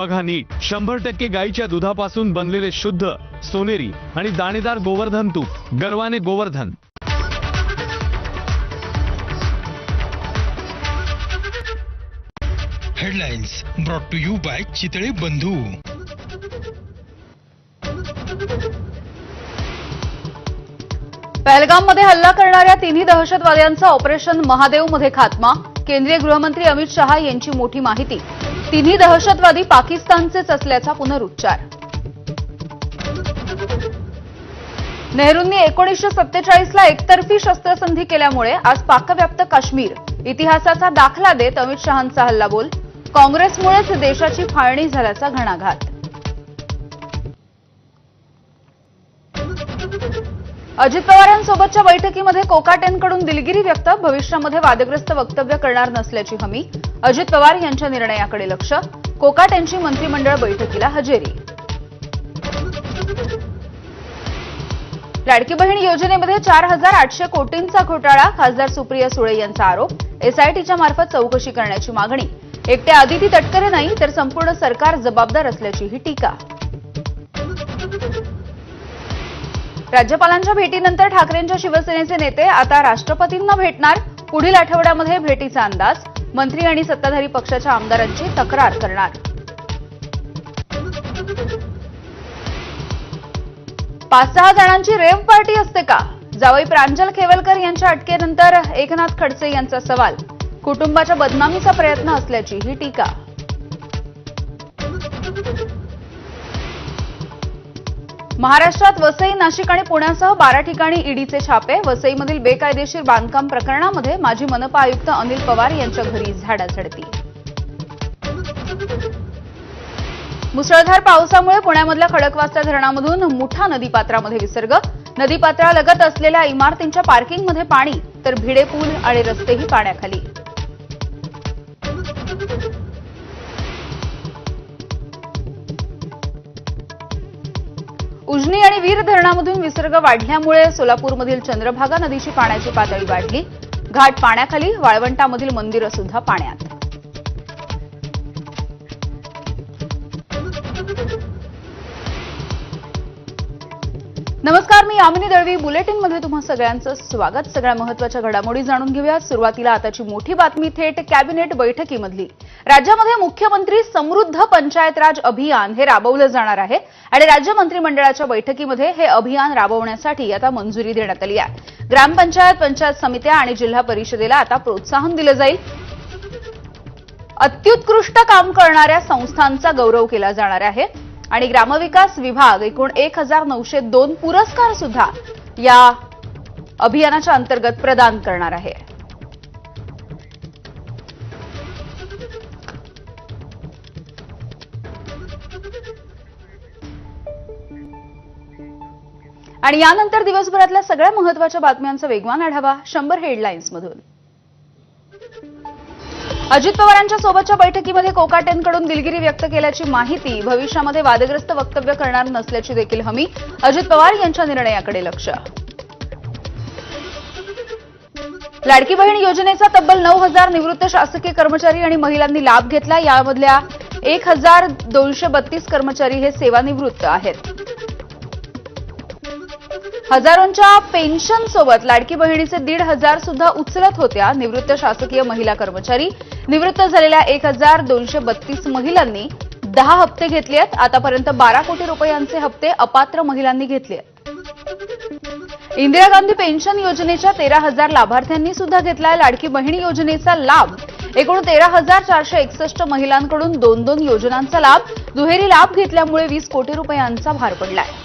बघा नीट 100% गाईच्या दुधापासून बनलेले शुद्ध सोनेरी आणि दाणेदार गोवर्धन तूप गर्वाने Gowardhan. Headlines brought to you by Chitale Bandhu. पहलगाममध्ये हल्ला करणाऱ्या तिन्ही दहशतवाद्यांचा ऑपरेशन महादेवमध्ये खात्मा। केंद्रीय गृहमंत्री अमित शहा यांची मोठी माहिती। तिन्ही दहशतवादी पाकिस्तानचेच असल्याचा पुनरुच्चार। नेहरूंनी 1947 ला एकतर्फी शस्त्रसंधी केल्यामुळे आज पाकव्याप्त काश्मीर इतिहासाचा दाखला देत अमित शहांचा हल्लाबोल। काँग्रेसमुळेच देशाची फाळणी झाल्याचा घणाघात। अजित पवारांसोबतच्या बैठकीमध्ये कोकाटेंकडून दिलगिरी व्यक्त। भविष्यामध्ये वादग्रस्त वक्तव्य करणार नसल्याची हमी। अजित पवार यांच्या निर्णयाकडे लक्ष। कोकाटेंची मंत्रिमंडळ बैठकीला हजेरी। लाडकी बहीण योजनेमध्ये 4800 कोटींचा घोटाळा। खासदार सुप्रिया सुळे यांचा आरोप। एसआयटीच्या मार्फत चौकशी करण्याची मागणी। एकट्या आदिती तटकरे नाही तर संपूर्ण सरकार जबाबदार असल्याचीही टीका। राज्यपालांच्या भेटीनंतर ठाकरेंच्या शिवसेनेचे नेते आता राष्ट्रपतींना भेटणार। पुढील आठवड्यामध्ये भेटीचा अंदाज। मंत्री आणि सत्ताधारी पक्षाच्या आमदारांची तक्रार करणार। 5-6 जणांची रेव्ह पार्टी असते का? जावई प्रांजल खेवलकर यांच्या अटकेनंतर एकनाथ खडसे यांचा सवाल। कुटुंबाच्या बदनामीचा प्रयत्न असल्याची ही टीका। महाराष्ट्रात वसई, नाशिक आणि पुण्यासह 12 ठिकाणी ईडीचे छापे। वसईमधील बेकायदेशीर बांधकाम प्रकरणामध्ये माजी मनपा आयुक्त अनिल पवार यांच्या घरी झाडाझडती। मुसळधार पावसामुळे पुण्यामधल्या खडकवासला धरणामधून मुठा नदीपात्रामध्ये विसर्ग। नदीपात्रालगत असलेल्या इमारतींच्या पार्किंगमध्ये पाणी तर भिडे पूल आणि रस्तेही पाण्याखाली। उजनी आणि वीर धरणामधून विसर्ग वाढल्यामुळे सोलापूरमधील चंद्रभागा नदीची पाण्याची पातळी वाढली। घाट पाण्याखाली। वाळवंटामधील मंदिरं सुद्धा पाण्यात। नमस्कार, मी यामिनी दळवी। बुलेटिनमध्ये तुम्हा सगळ्यांचं स्वागत। सगळ्या महत्त्वाच्या घडामोडी जाणून घेऊया। सुरुवातीला आताची मोठी बातमी थेट कॅबिनेट बैठकीमधली। राज्यामध्ये मुख्यमंत्री समृद्ध पंचायत राज अभियान हे राबवलं जाणार आहे आणि राज्य मंत्रिमंडळाच्या बैठकीमध्ये हे अभियान राबवण्यासाठी आता मंजुरी देण्यात आली आहे। ग्रामपंचायत, पंचायत समित्या आणि जिल्हा परिषदेला आता प्रोत्साहन दिलं जाईल। अत्युत्कृष्ट काम करणाऱ्या संस्थांचा गौरव केला जाणार आहे आणि ग्रामविकास विभाग एकूण 1902 पुरस्कार सुद्धा या अभियानाच्या अंतर्गत प्रदान करणार आहे। आणि यानंतर दिवसभरातल्या सगळ्या महत्त्वाच्या बातम्यांचा वेगवान आढावा 100 हेडलाईन्समधून। अजित पवारांच्या सोबतच्या बैठकीमध्ये कोकाटेंकडून दिलगिरी व्यक्त केल्याची माहिती। भविष्यामध्ये वादग्रस्त वक्तव्य करणार नसल्याची देखील हमी। अजित पवार यांच्या निर्णयाकडे लक्ष। लाडकी बहीण योजनेचा तब्बल 9000 निवृत्त शासकीय कर्मचारी आणि महिलांनी लाभ घेतला। यामधल्या 1232 कर्मचारी हे सेवानिवृत्त आहेत। हजारोंच्या पेन्शन सोबत लाडकी बहिणीचे 1,500 सुद्धा उचलत होत्या निवृत्त शासकीय महिला कर्मचारी। निवृत्त झालेल्या 1232 महिलांनी 10 हप्ते घेतले आहेत। आतापर्यंत 12 कोटी रुपयांचे हप्ते अपात्र महिलांनी घेतले आहेत। इंदिरा गांधी पेन्शन योजनेच्या 13,000 लाभार्थ्यांनी सुद्धा घेतलाय लाडकी बहिणी योजनेचा लाभ। एकूण 13,461 महिलांकडून 2-2 योजनांचा लाभ। दुहेरी लाभ घेतल्यामुळे 20 कोटी रुपयांचा भार पडलाय।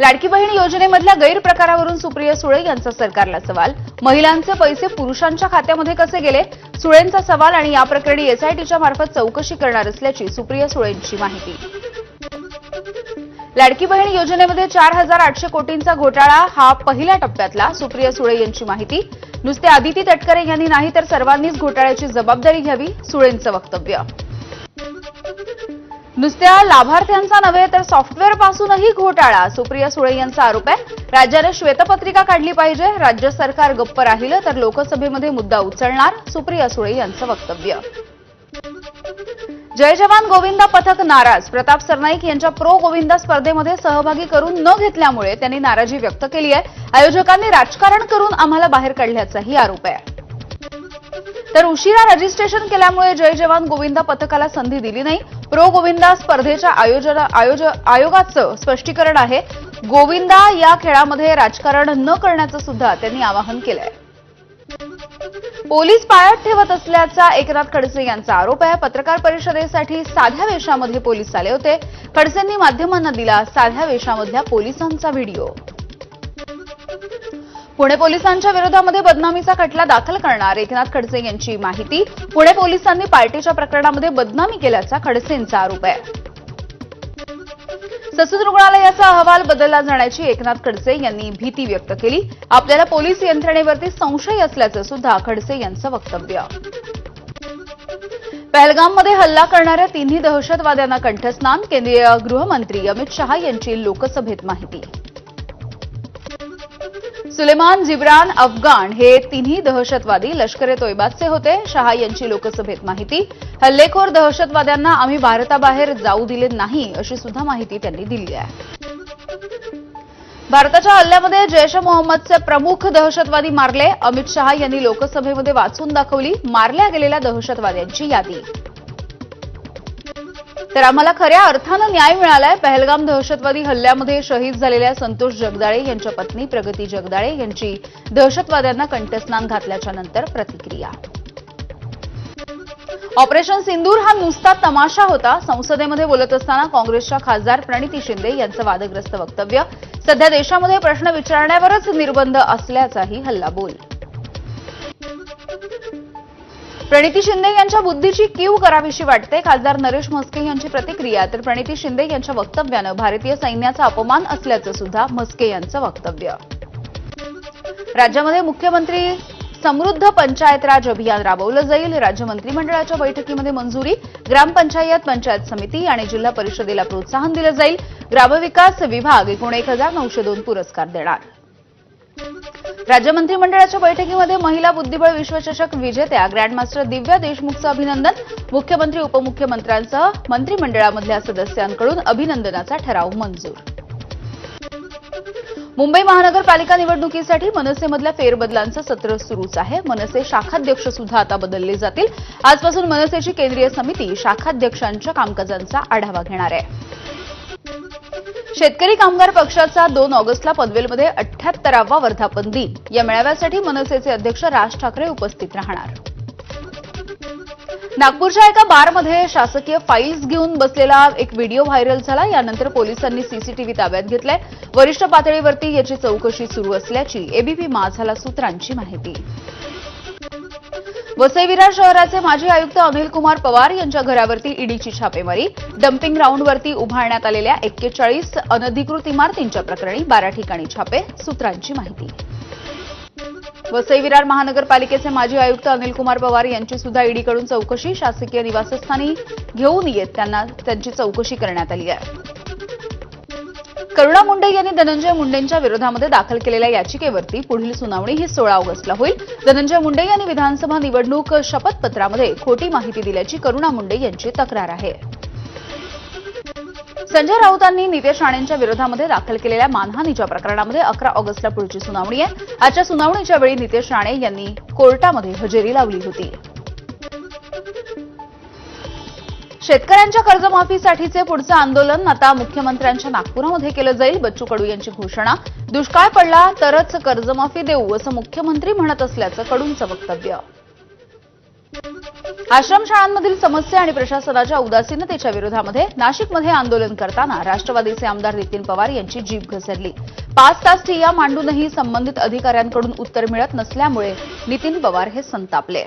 लाडकी बहीण योजनेमधल्या गैरप्रकारावरून सुप्रिया सुळे यांचा सरकारला सवाल। महिलांचे पैसे पुरुषांच्या खात्यामध्ये कसे गेले? सुळेंचा सवाल आणि या प्रकरणी एसआयटीच्या मार्फत चौकशी करणार असल्याची सुप्रिया सुळेंची माहिती। लाडकी बहीण योजनेमध्ये 4800 कोटींचा घोटाळा हा पहिल्या टप्प्यातला। सुप्रिया सुळे यांची माहिती। नुसते आदिती तटकरे यांनी नाही तर सर्वांनीच घोटाळ्याची जबाबदारी घ्यावी, सुळेंचं वक्तव्य। नुसत्या लाभार्थ्यांचा नव्हे तर सॉफ्टवेअरपासूनही घोटाळा, सुप्रिया सुळे यांचा आरोप आहे। राज्याने श्वेतपत्रिका काढली पाहिजे। राज्य सरकार गप्प राहिलं तर लोकसभेमध्ये मुद्दा उचलणार, सुप्रिया सुळे यांचं वक्तव्य। जय जवान गोविंदा पथक नाराज. प्रताप सरनाईक यांच्या प्रो गोविंदा स्पर्धेमध्ये सहभागी करून न घेतल्यामुळे त्यांनी नाराजी व्यक्त केली आहे. आयोजकांनी राजकारण करून आम्हाला बाहेर काढल्याचाही आरोप आहे. तर उशिरा रजिस्ट्रेशन केल्यामुळे जय जवान गोविंदा पथकाला संधी दिली नाही. प्रो गोविंदा स्पर्धेच्या आयोगाचं स्पष्टीकरण आहे. गोविंदा या खेळामध्ये राजकारण न करण्याचं सुद्धा त्यांनी आवाहन केलंय. पोलीस पाळत ठेवत असल्याचा एकनाथ खडसे यांचा आरोप आहे. पत्रकार परिषदेसाठी साध्या वेशामध्ये पोलीस आले होते. खडसेंनी माध्यमांना दिला साध्या वेशामधल्या पोलिसांचा व्हिडिओ. पुणे पोलिसांच्या विरोधामध्ये बदनामीचा खटला दाखल करणार एकनाथ खडसे यांची माहिती. पुणे पोलिसांनी पार्टीच्या प्रकरणामध्ये बदनामी केल्याचा खडसेंचा आरोप आहे. ससून रुग्णालयाचा अहवाल बदलला जाण्याची एकनाथ खडसे यांनी भीती व्यक्त केली. आपल्याला पोलीस यंत्रणेवरती संशय असल्याचं सुद्धा खडसे यांचं वक्तव्य. पहलगाममध्ये हल्ला करणाऱ्या तिन्ही दहशतवाद्यांना कंठस्नान. केंद्रीय गृहमंत्री अमित शहा यांची लोकसभेत माहिती. सुलेमान, जिब्रान, अफगाण हे तिन्ही दहशतवादी लष्कर ए तोयबाचे होते. शहा यांची लोकसभेत माहिती. हल्लेखोर दहशतवाद्यांना आम्ही भारताबाहेर जाऊ दिले नाही अशी सुद्धा माहिती त्यांनी दिली आहे. भारताच्या हल्ल्यामध्ये जैश ए मोहम्मदचे प्रमुख दहशतवादी मारले. अमित शहा यांनी लोकसभेमध्ये वाचून दाखवली मारल्या गेलेल्या दहशतवाद्यांची यादी. तर आम्हाला खऱ्या अर्थानं न्याय मिळालाय. पहलगाम दहशतवादी हल्ल्यामध्ये शहीद झालेल्या संतोष जगदाळे यांच्या पत्नी प्रगती जगदाळे यांची दहशतवाद्यांना कंठस्नान घातल्याच्या नंतर प्रतिक्रिया. ऑपरेशन सिंदूर हा नुसता तमाशा होता. संसदेमध्ये बोलत असताना काँग्रेसच्या खासदार प्रणिती शिंदे यांचं वादग्रस्त वक्तव्य. सध्या देशामध्ये प्रश्न विचारण्यावरच निर्बंध असल्याचाही हल्लाबोल. प्रणिती शिंदे यांच्या बुद्धीची कीव करावीशी वाटते. खासदार नरेश म्हस्के यांची प्रतिक्रिया. तर प्रणिती शिंदे यांच्या वक्तव्यानं भारतीय सैन्याचा अपमान असल्याचं सुद्धा म्हस्के यांचं वक्तव्य. राज्यामध्ये मुख्यमंत्री समृद्ध पंचायत राज अभियान राबवलं जाईल. राज्य मंत्रिमंडळाच्या बैठकीमध्ये मंजुरी. ग्रामपंचायत, पंचायत समिती आणि जिल्हा परिषदेला प्रोत्साहन दिलं जाईल. ग्रामविकास विभाग एकूण 1902 पुरस्कार देणार. राज्य मंत्रिमंडळाच्या बैठकीमध्ये महिला बुद्धिबळ विश्वचषक विजेत्या ग्रँडमास्टर दिव्या देशमुखचं अभिनंदन. मुख्यमंत्री, उपमुख्यमंत्र्यांसह मंत्रिमंडळामधल्या सदस्यांकडून अभिनंदनाचा ठराव मंजूर. मुंबई महानगरपालिका निवडणुकीसाठी मनसेमधल्या फेरबदलांचं सत्र सुरूच आहे. मनसे शाखाध्यक्ष सुद्धा आता बदलले जातील. आजपासून मनसेची केंद्रीय समिती शाखाध्यक्षांच्या कामकाजांचा आढावा घेणार आहे. शेतकरी कामगार पक्षाचा 2 ऑगस्टला पनवेलमध्ये 78वा वर्धापन दिन. या मेळाव्यासाठी मनसेचे अध्यक्ष राज ठाकरे उपस्थित राहणार. नागपूरच्या एका बारमध्ये शासकीय फाईल्स घेऊन बसलेला एक व्हिडिओ व्हायरल झाला. यानंतर पोलिसांनी सीसीटीव्ही ताब्यात घेतलाय. वरिष्ठ पातळीवरती याची चौकशी सुरू असल्याची एबीपी माझा सूत्रांची माहिती. वसई विरार शहराचे माजी आयुक्त अनिल कुमार पवार यांच्या घरावरती ईडीची छापेमारी. डम्पिंग ग्राउंडवरती उभारण्यात आलेल्या 41 अनधिकृत इमारतींच्या प्रकरणी 12 ठिकाणी छापे. सूत्रांची माहिती. वसई विरार महानगरपालिकेचे माजी आयुक्त अनिल कुमार पवार यांची सुद्धा ईडीकडून चौकशी. शासकीय निवासस्थानी घेऊन येत त्यांची चौकशी करण्यात आली आहे. करुणा मुंडे यांनी धनंजय मुंडेंच्या विरोधामध्ये दाखल केलेल्या याचिकेवरती पुढील सुनावणी ही 16 ऑगस्टला होईल. धनंजय मुंडे यांनी विधानसभा निवडणूक शपथपत्रामध्ये खोटी माहिती दिल्याची करुणा मुंडे यांची तक्रार आहे. संजय राऊतांनी नितेश राणेंच्या विरोधामध्ये दाखल केलेल्या मानहानीच्या प्रकरणामध्ये 11 ऑगस्टला पुढची सुनावणी आहे. आजच्या सुनावणीच्या वेळी नितेश राणे यांनी कोर्टामध्ये हजेरी लावली होती. शेतकऱ्यांच्या कर्जमाफीसाठीचे पुढचं आंदोलन आता मुख्यमंत्र्यांच्या नागपुरामध्ये केलं जाईल. बच्चू कडू यांची घोषणा. दुष्काळ पडला तरच कर्जमाफी देऊ असं मुख्यमंत्री म्हणत असल्याचं कडूंचं वक्तव्य. आश्रमशाळांमधील समस्या आणि प्रशासनाच्या उदासीनतेच्या विरोधामध्ये नाशिकमध्ये आंदोलन करताना राष्ट्रवादीचे आमदार नितीन पवार यांची जीभ घसरली. 5 तास ठिय्या मांडूनही संबंधित अधिकाऱ्यांकडून उत्तर मिळत नसल्यामुळे नितीन पवार हे संतापले.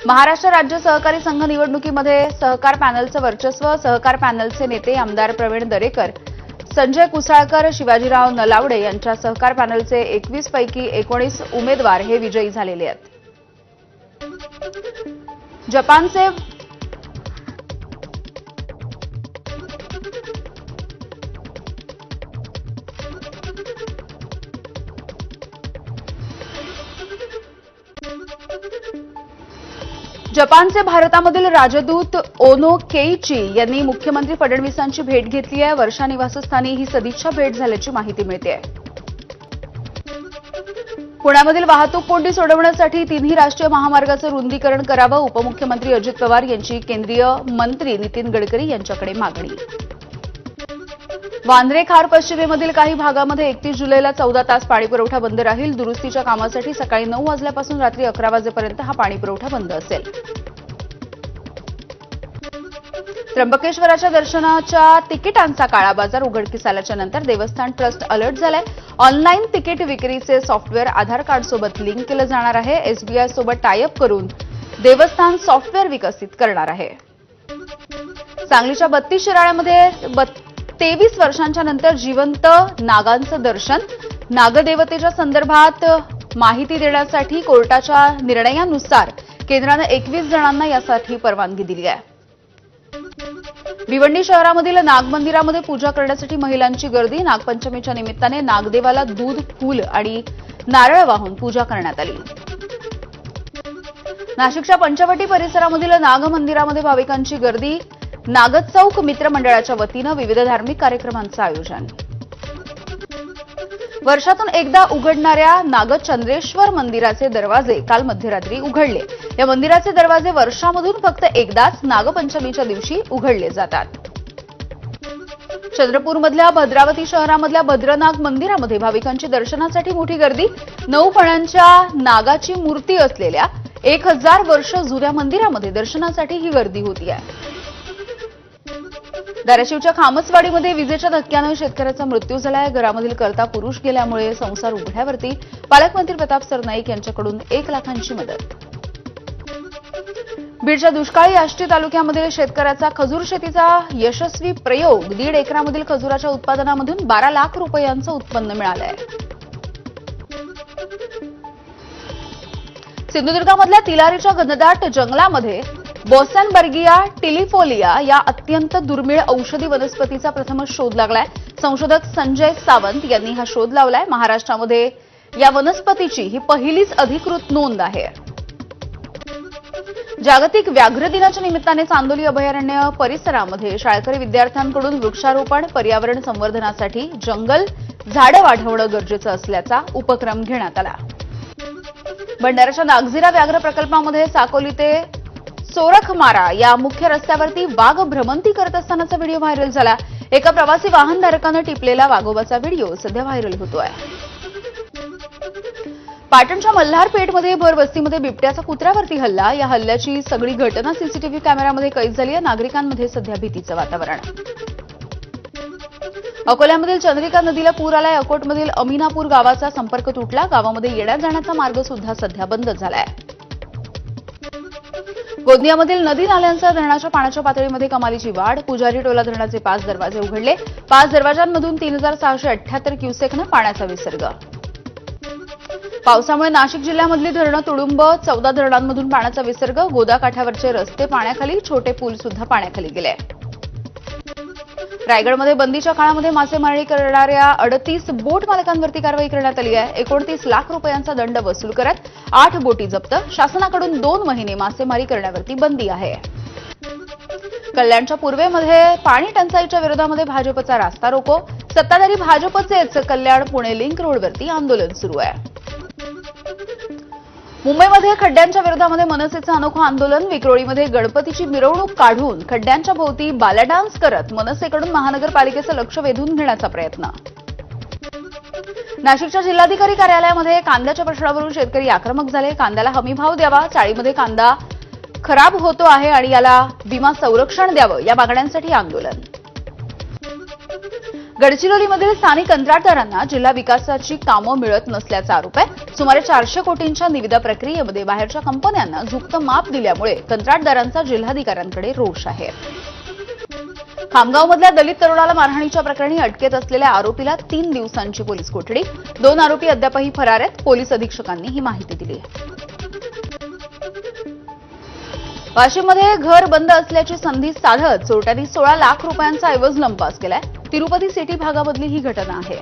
महाराष्ट्र राज्य सहकारी संघ निवडणुकीमध्ये सहकार पॅनलचं वर्चस्व. सहकार पॅनलचे नेते आमदार प्रवीण दरेकर, संजय कुसाळकर, शिवाजीराव नलावडे यांच्या सहकार पॅनलचे 21 पैकी 19 उमेदवार हे विजयी झालेले आहेत. जपानचे जपानचे भारतामधील राजदूत ओनो केइची यांनी मुख्यमंत्री फडणवीसांची भेट घेतली आहे. वर्षा निवासस्थानी ही सदिच्छा भेट झाल्याची माहिती मिळते. पुण्यामधील वाहतूक कोंडी सोडवण्यासाठी तिन्ही राष्ट्रीय महामार्गाचं रुंदीकरण करावं, उपमुख्यमंत्री अजित पवार यांची केंद्रीय मंत्री नितीन गडकरी यांच्याकडे मागणी. वांद्रे खार पश्चिमेमधील काही भागामध्ये 31 जुलैला 14 तास पाणीपुरवठा बंद राहील. दुरुस्तीच्या कामासाठी सकाळी 9 वाजल्यापासून रात्री 11 वाजेपर्यंत हा पाणीपुरवठा बंद असेल. त्र्यंबकेश्वराच्या दर्शनाच्या तिकिटांचा काळा बाजार उघडकीस आल्याच्या नंतर देवस्थान ट्रस्ट अलर्ट झालाय. ऑनलाईन तिकीट विक्रीचे सॉफ्टवेअर आधार कार्डसोबत लिंक केलं जाणार आहे. एसबीआय सोबत टायअप करून देवस्थान सॉफ्टवेअर विकसित करणार आहे. सांगलीच्या 32 शिराळ्यामध्ये 23 वर्षांच्या नंतर जिवंत नागांचं दर्शन. नागदेवतेच्या संदर्भात माहिती देण्यासाठी कोर्टाच्या निर्णयानुसार केंद्रानं 21 जणांना यासाठी परवानगी दिली आहे. भिवंडी शहरामधील नागमंदिरामध्ये पूजा करण्यासाठी महिलांची गर्दी. नागपंचमीच्या निमित्ताने नागदेवाला दूध, फूल आणि नारळ वाहून पूजा करण्यात आली. नाशिकच्या पंचवटी परिसरामधील नागमंदिरामध्ये भाविकांची गर्दी. नागचौक मित्रमंडळाच्या वतीनं विविध धार्मिक कार्यक्रमांचं आयोजन. वर्षातून एकदा उघडणाऱ्या नागचंद्रेश्वर मंदिराचे दरवाजे काल मध्यरात्री उघडले. या मंदिराचे दरवाजे वर्षामधून फक्त एकदाच नागपंचमीच्या दिवशी उघडले जातात. चंद्रपूरमधल्या भद्रावती शहरामधल्या भद्रनाग मंदिरामध्ये भाविकांची दर्शनासाठी मोठी गर्दी. 9 फण्यांच्या नागाची मूर्ती असलेल्या 1000 वर्ष जुन्या मंदिरामध्ये दर्शनासाठी ही गर्दी होती आहे. धाराशिवच्या खामसवाडीमध्ये विजेच्या धक्क्यानं शेतकऱ्याचा मृत्यू झालाय. घरामधील कर्ता पुरुष गेल्यामुळे संसार उघड्यावरती. पालकमंत्री प्रताप सरनाईक यांच्याकडून 1 लाखांची मदत. बीडच्या दुष्काळी आष्टी तालुक्यामधील शेतकऱ्याचा खजूर शेतीचा यशस्वी प्रयोग. 1.5 एकरामधील खजुराच्या उत्पादनामधून 12 लाख रुपयांचं उत्पन्न मिळालंय. सिंधुदुर्गामधल्या तिलारीच्या घनदाट जंगलामध्ये बॉसॅनबर्गिया टिलिफोलिया या अत्यंत दुर्मिळ औषधी वनस्पतीचा प्रथमच शोध लागलाय. संशोधक संजय सावंत यांनी हा शोध लावलाय. महाराष्ट्रामध्ये या वनस्पतीची ही पहिलीच अधिकृत नोंद आहे. जागतिक व्याघ्र दिनाच्या निमित्ताने चांदोली अभयारण्य परिसरामध्ये शाळकरी विद्यार्थ्यांकडून वृक्षारोपण, पर्यावरण संवर्धनासाठी जंगल झाडं वाढवणं गरजेचं असल्याचा उपक्रम घेण्यात आला. भंडाऱ्याच्या नागझिरा व्याघ्र प्रकल्पामध्ये साकोली ते सोरखमारा या मुख्य रस्त्यावरती वाघ भ्रमंती करत असतानाचा व्हिडिओ व्हायरल झाला. एका प्रवासी वाहनधारकानं टिपलेला वाघोबाचा व्हिडिओ सध्या व्हायरल होतोय. पाटणच्या मल्हारपेठमध्ये भर वस्तीमध्ये बिबट्याचा कुत्र्यावरती हल्ला. या हल्ल्याची सगळी घटना सीसीटीव्ही कॅमेऱ्यामध्ये कैद झाली आहे. नागरिकांमध्ये सध्या भीतीचं वातावरण. अकोल्यामधील चंद्रिका नदीला पूर आलाय. अकोटमधील अमिनापूर गावाचा संपर्क तुटला. गावामध्ये येण्या जाण्याचा मार्ग सुद्धा सध्या बंद झालाय. गोंदियामधील नदी नाल्यांचा धरणाच्या पाण्याच्या पातळीमध्ये कमालीची वाढ. पुजारी टोला धरणाचे 5 दरवाजे उघडले. 5 दरवाजांमधून 3678 क्युसेकनं पाण्याचा विसर्ग. पावसामुळे नाशिक जिल्ह्यामधली धरणं तुडुंब. 14 धरणांमधून पाण्याचा विसर्ग. गोदाकाठावरचे रस्ते पाण्याखाली. छोटे पूल सुद्धा पाण्याखाली गेले. रायगडमध्ये बंदीच्या काळामध्ये मासेमारी करणाऱ्या 38 बोट मालकांवरती कारवाई करण्यात आली आहे. 29 लाख रुपयांचा दंड वसूल करत 8 बोटी जप्त. शासनाकडून 2 महिने मासेमारी करण्यावरती बंदी आहे. कल्याणच्या पूर्वेमध्ये पाणी टंचाईच्या विरोधामध्ये भाजपचा रास्ता रोको. सत्ताधारी भाजपचेच कल्याण पुणे लिंक रोडवरती आंदोलन सुरू आहे. मुंबईमध्ये खड्ड्यांच्या विरोधामध्ये मनसेचं अनोखं आंदोलन. विक्रोळीमध्ये गणपतीची मिरवणूक काढून खड्ड्यांच्या भोवती बाला डान्स करत मनसेकडून महानगरपालिकेचं लक्ष वेधून घेण्याचा प्रयत्न. नाशिकच्या जिल्हाधिकारी कार्यालयामध्ये कांद्याच्या प्रश्नावरून शेतकरी आक्रमक झाले. कांद्याला हमीभाव द्यावा. चाळीमध्ये कांदा खराब होतो आहे आणि याला विमा संरक्षण द्यावं या मागण्यांसाठी आंदोलन. गडचिरोलीमधील स्थानिक कंत्राटदारांना जिल्हा विकासाची कामं मिळत नसल्याचा आरोप आहे. सुमारे 400 कोटींच्या निविदा प्रक्रियेमध्ये बाहेरच्या कंपन्यांना झुकतं माप दिल्यामुळे कंत्राटदारांचा जिल्हाधिकाऱ्यांकडे रोष आहे. खामगावमधल्या दलित तरुणाला मारहाणीच्या प्रकरणी अटकेत असलेल्या आरोपीला 3 दिवसांची पोलीस कोठडी. 2 आरोपी अद्यापही फरार आहेत. पोलीस अधीक्षकांनी ही माहिती दिली. वाशिममध्ये घर बंद असल्याची संधी साधत चोरट्यांनी 16 लाख रुपयांचा ऐवज लंपास केलाय. तिरुपती सिटी भागामधली ही घटना आहे.